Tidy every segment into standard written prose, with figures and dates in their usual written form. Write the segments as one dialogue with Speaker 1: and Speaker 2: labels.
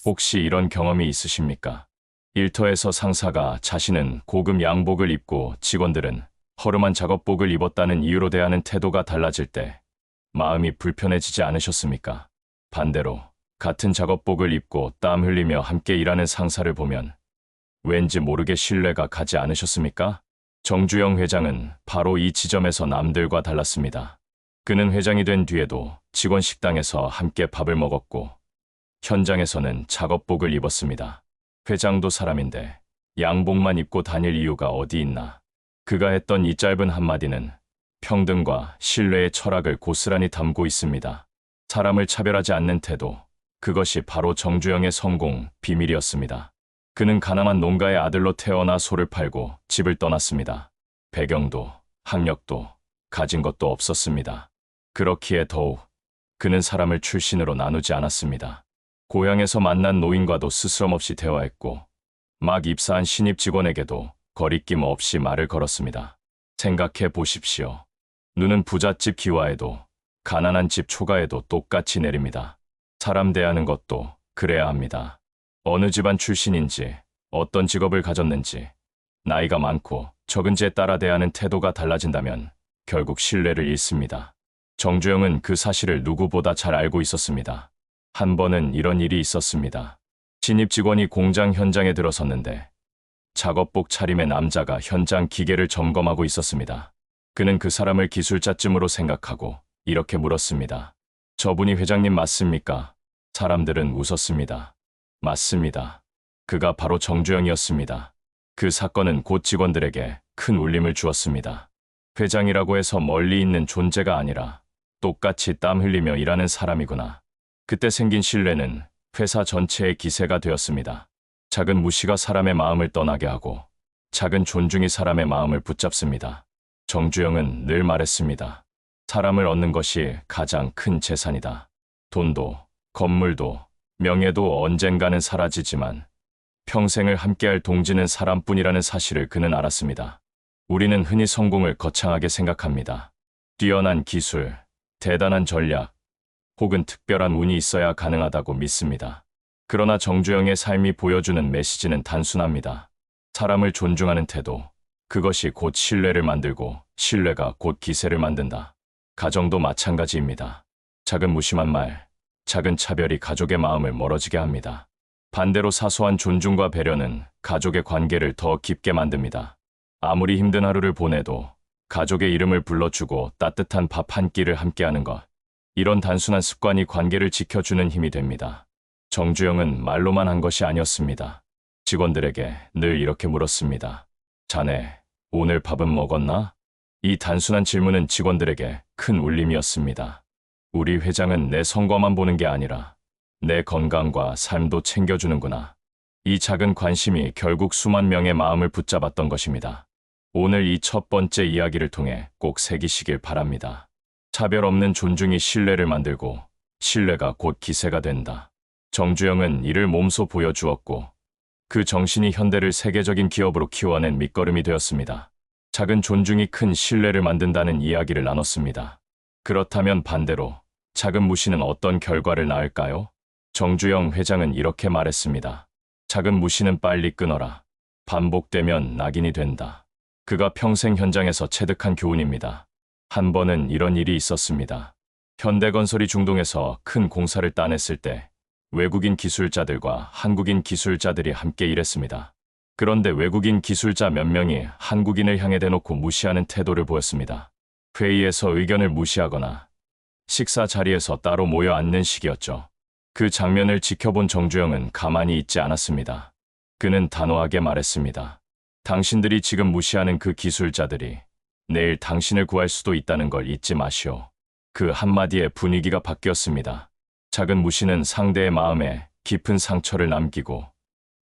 Speaker 1: 혹시 이런 경험이 있으십니까? 일터에서 상사가 자신은 고급 양복을 입고 직원들은 허름한 작업복을 입었다는 이유로 대하는 태도가 달라질 때 마음이 불편해지지 않으셨습니까? 반대로 같은 작업복을 입고 땀 흘리며 함께 일하는 상사를 보면 왠지 모르게 신뢰가 가지 않으셨습니까? 정주영 회장은 바로 이 지점에서 남들과 달랐습니다. 그는 회장이 된 뒤에도 직원 식당에서 함께 밥을 먹었고 현장에서는 작업복을 입었습니다. 회장도 사람인데 양복만 입고 다닐 이유가 어디 있나. 그가 했던 이 짧은 한마디는 평등과 신뢰의 철학을 고스란히 담고 있습니다. 사람을 차별하지 않는 태도, 그것이 바로 정주영의 성공 비밀이었습니다. 그는 가난한 농가의 아들로 태어나 소를 팔고 집을 떠났습니다. 배경도 학력도 가진 것도 없었습니다. 그렇기에 더욱 그는 사람을 출신으로 나누지 않았습니다. 고향에서 만난 노인과도 스스럼없이 대화했고 막 입사한 신입 직원에게도 거리낌 없이 말을 걸었습니다. 생각해 보십시오. 눈은 부잣집 기와에도 가난한 집 초가에도 똑같이 내립니다. 사람 대하는 것도 그래야 합니다. 어느 집안 출신인지, 어떤 직업을 가졌는지, 나이가 많고 적은지에 따라 대하는 태도가 달라진다면 결국 신뢰를 잃습니다. 정주영은 그 사실을 누구보다 잘 알고 있었습니다. 한 번은 이런 일이 있었습니다. 신입 직원이 공장 현장에 들어섰는데 작업복 차림의 남자가 현장 기계를 점검하고 있었습니다. 그는 그 사람을 기술자쯤으로 생각하고 이렇게 물었습니다. 저분이 회장님 맞습니까? 사람들은 웃었습니다. 맞습니다. 그가 바로 정주영이었습니다. 그 사건은 곧 직원들에게 큰 울림을 주었습니다. 회장이라고 해서 멀리 있는 존재가 아니라 똑같이 땀 흘리며 일하는 사람이구나. 그때 생긴 신뢰는 회사 전체의 기세가 되었습니다. 작은 무시가 사람의 마음을 떠나게 하고 작은 존중이 사람의 마음을 붙잡습니다. 정주영은 늘 말했습니다. 사람을 얻는 것이 가장 큰 재산이다. 돈도, 건물도, 명예도 언젠가는 사라지지만 평생을 함께할 동지는 사람뿐이라는 사실을 그는 알았습니다. 우리는 흔히 성공을 거창하게 생각합니다. 뛰어난 기술, 대단한 전략, 혹은 특별한 운이 있어야 가능하다고 믿습니다. 그러나 정주영의 삶이 보여주는 메시지는 단순합니다. 사람을 존중하는 태도, 그것이 곧 신뢰를 만들고 신뢰가 곧 기세를 만든다. 가정도 마찬가지입니다. 작은 무심한 말, 작은 차별이 가족의 마음을 멀어지게 합니다. 반대로 사소한 존중과 배려는 가족의 관계를 더 깊게 만듭니다. 아무리 힘든 하루를 보내도 가족의 이름을 불러주고 따뜻한 밥 한 끼를 함께하는 것. 이런 단순한 습관이 관계를 지켜주는 힘이 됩니다. 정주영은 말로만 한 것이 아니었습니다. 직원들에게 늘 이렇게 물었습니다. 자네, 오늘 밥은 먹었나? 이 단순한 질문은 직원들에게 큰 울림이었습니다. 우리 회장은 내 성과만 보는 게 아니라 내 건강과 삶도 챙겨주는구나. 이 작은 관심이 결국 수만 명의 마음을 붙잡았던 것입니다. 오늘 이 첫 번째 이야기를 통해 꼭 새기시길 바랍니다. 차별 없는 존중이 신뢰를 만들고 신뢰가 곧 기세가 된다. 정주영은 이를 몸소 보여주었고 그 정신이 현대를 세계적인 기업으로 키워낸 밑거름이 되었습니다. 작은 존중이 큰 신뢰를 만든다는 이야기를 나눴습니다. 그렇다면 반대로 작은 무시는 어떤 결과를 낳을까요? 정주영 회장은 이렇게 말했습니다. 작은 무시는 빨리 끊어라. 반복되면 낙인이 된다. 그가 평생 현장에서 체득한 교훈입니다. 한 번은 이런 일이 있었습니다. 현대건설이 중동에서 큰 공사를 따냈을 때 외국인 기술자들과 한국인 기술자들이 함께 일했습니다. 그런데 외국인 기술자 몇 명이 한국인을 향해 대놓고 무시하는 태도를 보였습니다. 회의에서 의견을 무시하거나 식사 자리에서 따로 모여 앉는 식이었죠. 그 장면을 지켜본 정주영은 가만히 있지 않았습니다. 그는 단호하게 말했습니다. 당신들이 지금 무시하는 그 기술자들이 내일 당신을 구할 수도 있다는 걸 잊지 마시오. 그 한마디에 분위기가 바뀌었습니다. 작은 무시는 상대의 마음에 깊은 상처를 남기고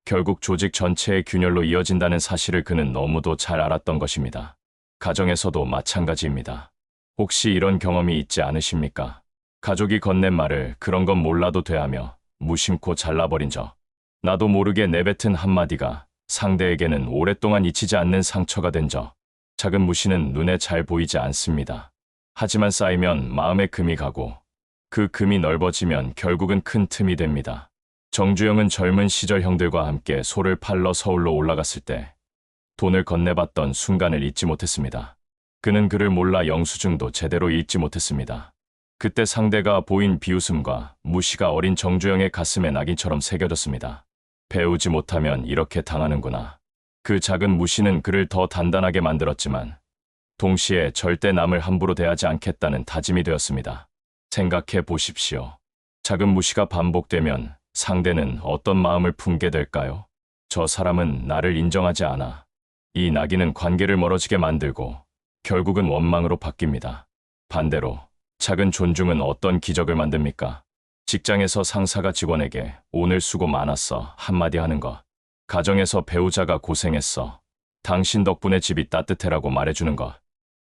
Speaker 1: 결국 조직 전체의 균열로 이어진다는 사실을 그는 너무도 잘 알았던 것입니다. 가정에서도 마찬가지입니다. 혹시 이런 경험이 있지 않으십니까? 가족이 건넨 말을 그런 건 몰라도 돼 하며 무심코 잘라버린 적. 나도 모르게 내뱉은 한마디가 상대에게는 오랫동안 잊히지 않는 상처가 된 적. 작은 무시는 눈에 잘 보이지 않습니다. 하지만 쌓이면 마음에 금이 가고 그 금이 넓어지면 결국은 큰 틈이 됩니다. 정주영은 젊은 시절 형들과 함께 소를 팔러 서울로 올라갔을 때 돈을 건네받던 순간을 잊지 못했습니다. 그는 그를 몰라 영수증도 제대로 읽지 못했습니다. 그때 상대가 보인 비웃음과 무시가 어린 정주영의 가슴에 낙인처럼 새겨졌습니다. 배우지 못하면 이렇게 당하는구나. 그 작은 무시는 그를 더 단단하게 만들었지만 동시에 절대 남을 함부로 대하지 않겠다는 다짐이 되었습니다. 생각해 보십시오. 작은 무시가 반복되면 상대는 어떤 마음을 품게 될까요? 저 사람은 나를 인정하지 않아. 이 낙인은 관계를 멀어지게 만들고 결국은 원망으로 바뀝니다. 반대로 작은 존중은 어떤 기적을 만듭니까? 직장에서 상사가 직원에게 오늘 수고 많았어 한마디 하는 것. 가정에서 배우자가 고생했어. 당신 덕분에 집이 따뜻해라고 말해주는 것.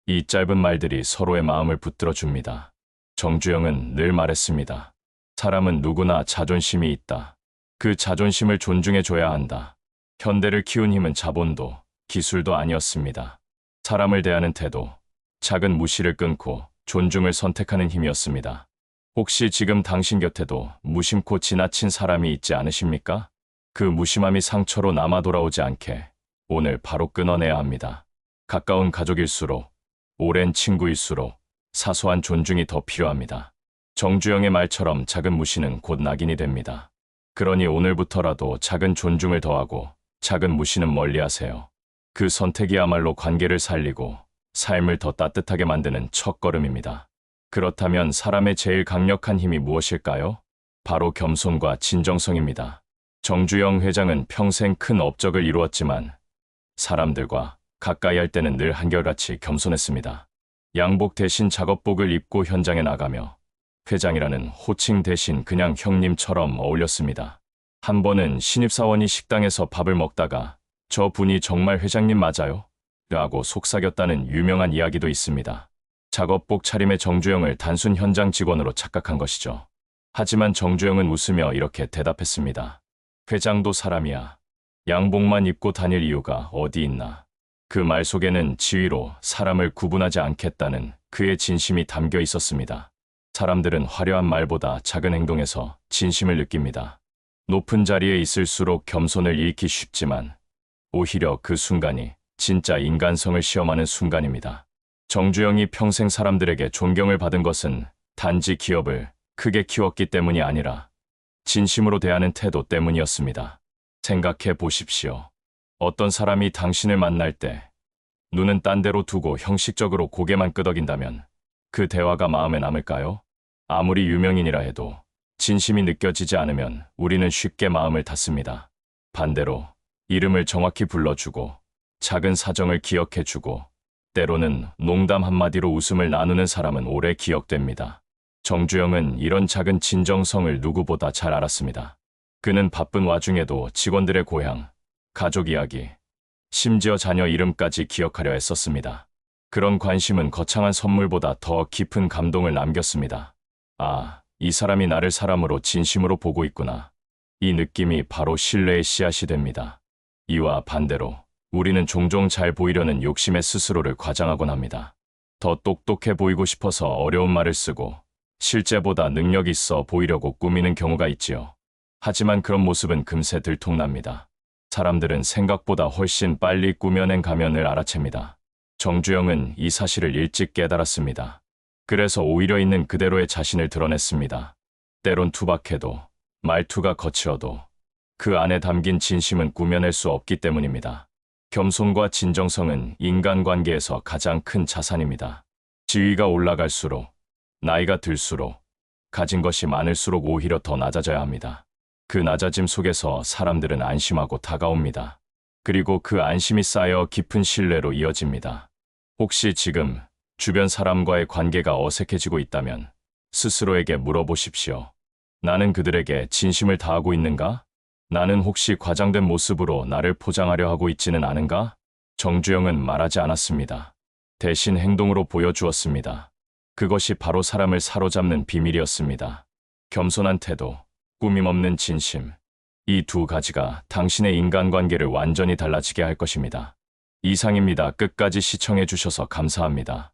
Speaker 1: 이 짧은 말들이 서로의 마음을 붙들어줍니다. 정주영은 늘 말했습니다. 사람은 누구나 자존심이 있다. 그 자존심을 존중해줘야 한다. 현대를 키운 힘은 자본도 기술도 아니었습니다. 사람을 대하는 태도, 작은 무시를 끊고 존중을 선택하는 힘이었습니다. 혹시 지금 당신 곁에도 무심코 지나친 사람이 있지 않으십니까? 그 무심함이 상처로 남아 돌아오지 않게 오늘 바로 끊어내야 합니다. 가까운 가족일수록, 오랜 친구일수록 사소한 존중이 더 필요합니다. 정주영의 말처럼 작은 무시는 곧 낙인이 됩니다. 그러니 오늘부터라도 작은 존중을 더하고 작은 무시는 멀리하세요. 그 선택이야말로 관계를 살리고 삶을 더 따뜻하게 만드는 첫걸음입니다. 그렇다면 사람의 제일 강력한 힘이 무엇일까요? 바로 겸손과 진정성입니다. 정주영 회장은 평생 큰 업적을 이루었지만 사람들과 가까이 할 때는 늘 한결같이 겸손했습니다. 양복 대신 작업복을 입고 현장에 나가며 회장이라는 호칭 대신 그냥 형님처럼 어울렸습니다. 한 번은 신입사원이 식당에서 밥을 먹다가 저 분이 정말 회장님 맞아요? 라고 속삭였다는 유명한 이야기도 있습니다. 작업복 차림의 정주영을 단순 현장 직원으로 착각한 것이죠. 하지만 정주영은 웃으며 이렇게 대답했습니다. 회장도 사람이야. 양복만 입고 다닐 이유가 어디 있나. 그 말 속에는 지위로 사람을 구분하지 않겠다는 그의 진심이 담겨 있었습니다. 사람들은 화려한 말보다 작은 행동에서 진심을 느낍니다. 높은 자리에 있을수록 겸손을 잃기 쉽지만 오히려 그 순간이 진짜 인간성을 시험하는 순간입니다. 정주영이 평생 사람들에게 존경을 받은 것은 단지 기업을 크게 키웠기 때문이 아니라 진심으로 대하는 태도 때문이었습니다. 생각해 보십시오. 어떤 사람이 당신을 만날 때 눈은 딴 데로 두고 형식적으로 고개만 끄덕인다면 그 대화가 마음에 남을까요? 아무리 유명인이라 해도 진심이 느껴지지 않으면 우리는 쉽게 마음을 닫습니다. 반대로 이름을 정확히 불러주고 작은 사정을 기억해주고 때로는 농담 한마디로 웃음을 나누는 사람은 오래 기억됩니다. 정주영은 이런 작은 진정성을 누구보다 잘 알았습니다. 그는 바쁜 와중에도 직원들의 고향, 가족 이야기, 심지어 자녀 이름까지 기억하려 애썼습니다. 그런 관심은 거창한 선물보다 더 깊은 감동을 남겼습니다. 아, 이 사람이 나를 사람으로 진심으로 보고 있구나. 이 느낌이 바로 신뢰의 씨앗이 됩니다. 이와 반대로 우리는 종종 잘 보이려는 욕심에 스스로를 과장하곤 합니다. 더 똑똑해 보이고 싶어서 어려운 말을 쓰고 실제보다 능력 있어 보이려고 꾸미는 경우가 있지요. 하지만 그런 모습은 금세 들통납니다. 사람들은 생각보다 훨씬 빨리 꾸며낸 가면을 알아챕니다. 정주영은 이 사실을 일찍 깨달았습니다. 그래서 오히려 있는 그대로의 자신을 드러냈습니다. 때론 투박해도 말투가 거칠어도 그 안에 담긴 진심은 꾸며낼 수 없기 때문입니다. 겸손과 진정성은 인간관계에서 가장 큰 자산입니다. 지위가 올라갈수록, 나이가 들수록, 가진 것이 많을수록 오히려 더 낮아져야 합니다. 그 낮아짐 속에서 사람들은 안심하고 다가옵니다. 그리고 그 안심이 쌓여 깊은 신뢰로 이어집니다. 혹시 지금 주변 사람과의 관계가 어색해지고 있다면 스스로에게 물어보십시오. 나는 그들에게 진심을 다하고 있는가? 나는 혹시 과장된 모습으로 나를 포장하려 하고 있지는 않은가? 정주영은 말하지 않았습니다. 대신 행동으로 보여주었습니다. 그것이 바로 사람을 사로잡는 비밀이었습니다. 겸손한 태도, 꾸밈없는 진심. 이 두 가지가 당신의 인간관계를 완전히 달라지게 할 것입니다. 이상입니다. 끝까지 시청해 주셔서 감사합니다.